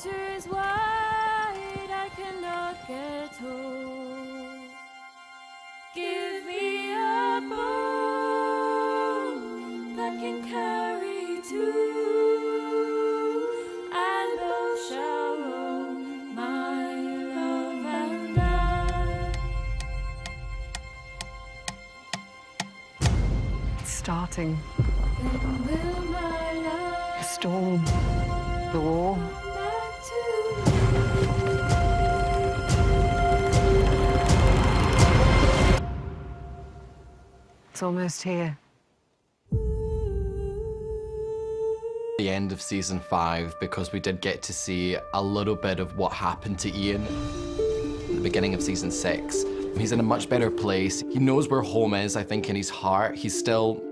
water is wide, I cannot get home. Give me a boat that can carry two, and both shall row, my love and I. It's starting. Then will my love The storm. The war. back to It's almost here. The end of season 5, because we did get to see a little bit of what happened to Ian at the beginning of season 6. He's in a much better place. He knows where home is, I think, in his heart. He's still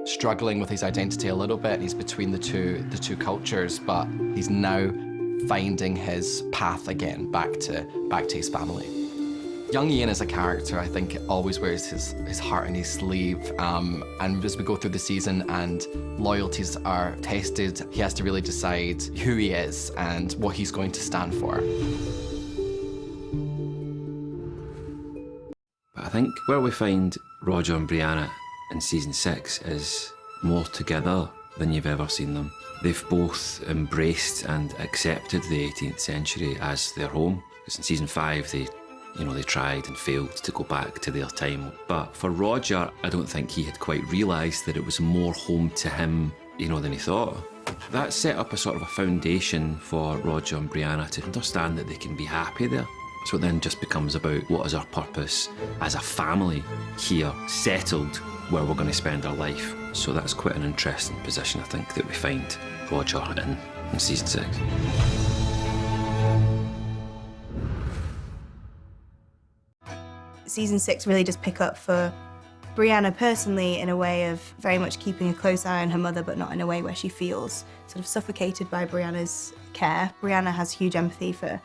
struggling with his identity a little bit. He's between the two cultures, but he's now finding his path again back to his family. Young Ian as a character, I think, always wears his heart on his sleeve. And as we go through the season and loyalties are tested, he has to really decide who he is and what he's going to stand for. But I think where we find Roger and Brianna in season 6 is more together than you've ever seen them. They've both embraced and accepted the 18th century as their home. Because in season 5, they tried and failed to go back to their time. But for Roger, I don't think he had quite realised that it was more home to him, than he thought. That set up a sort of a foundation for Roger and Brianna to understand that they can be happy there. So it then just becomes about what is our purpose as a family here, settled where we're going to spend our life. So that's quite an interesting position, I think, that we find Roger in season 6. Season 6 really does pick up for Brianna personally in a way of very much keeping a close eye on her mother, but not in a way where she feels sort of suffocated by Brianna's care. Brianna has huge empathy for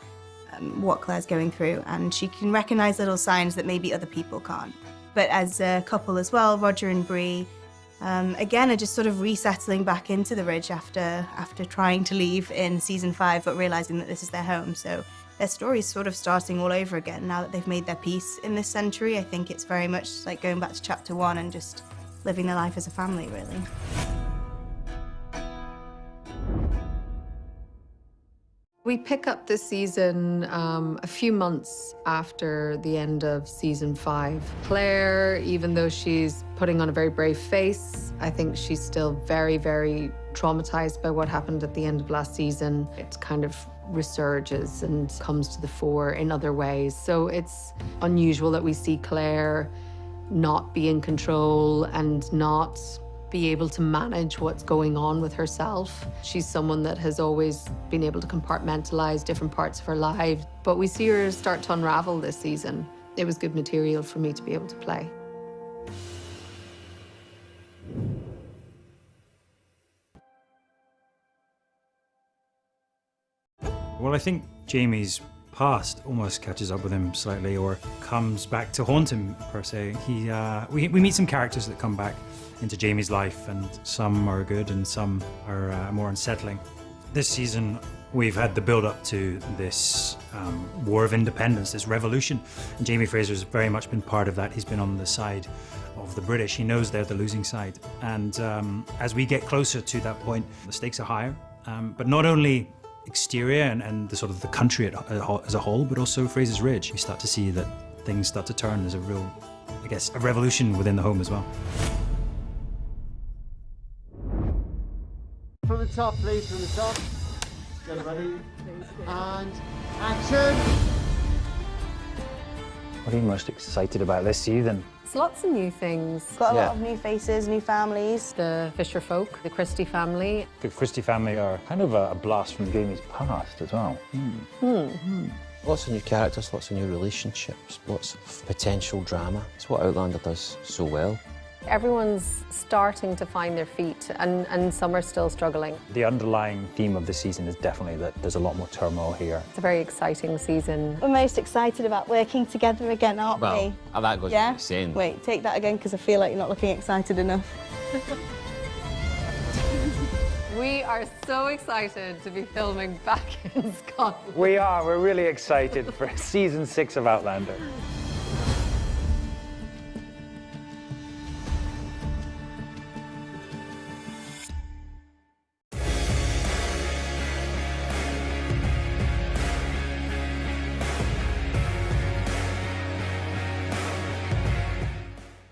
what Claire's going through, and she can recognise little signs that maybe other people can't. But as a couple as well, Roger and Brie, again, are just sort of resettling back into the Ridge after trying to leave in season 5, but realising that this is their home. So their story's sort of starting all over again now that they've made their peace in this century. I think it's very much like going back to chapter 1 and just living their life as a family, really. We pick up this season a few months after the end of season 5. Claire, even though she's putting on a very brave face, I think she's still very, very traumatized by what happened at the end of last season. It kind of resurges and comes to the fore in other ways. So it's unusual that we see Claire not be in control and not be able to manage what's going on with herself. She's someone that has always been able to compartmentalize different parts of her life, but we see her start to unravel this season. It was good material for me to be able to play. Well, I think Jamie's past almost catches up with him slightly, or comes back to haunt him, per se. We meet some characters that come back into Jamie's life, and some are good and some are more unsettling. This season, we've had the build-up to this war of independence, this revolution, and Jamie Fraser's very much been part of that. He's been on the side of the British. He knows they're the losing side, and as we get closer to that point, the stakes are higher, but not only exterior and the sort of the country as a whole, but also Fraser's Ridge. We start to see that things start to turn. There's a real, I guess, a revolution within the home as well. From the top, please, from the top. Get ready. And action! What are you most excited about this season? It's lots of new things. Got a lot of new faces, new families. The Fisher folk, the Christie family. The Christie family are kind of a blast from Jamie's past as well. Lots of new characters, lots of new relationships, lots of potential drama. It's what Outlander does so well. Everyone's starting to find their feet, and some are still struggling. The underlying theme of the season is definitely that there's a lot more turmoil here. It's a very exciting season. We're most excited about working together again, aren't we? Well, that goes without saying. Wait, take that again, because I feel like you're not looking excited enough. We are so excited to be filming back in Scotland. We are. We're really excited for season 6 of Outlander.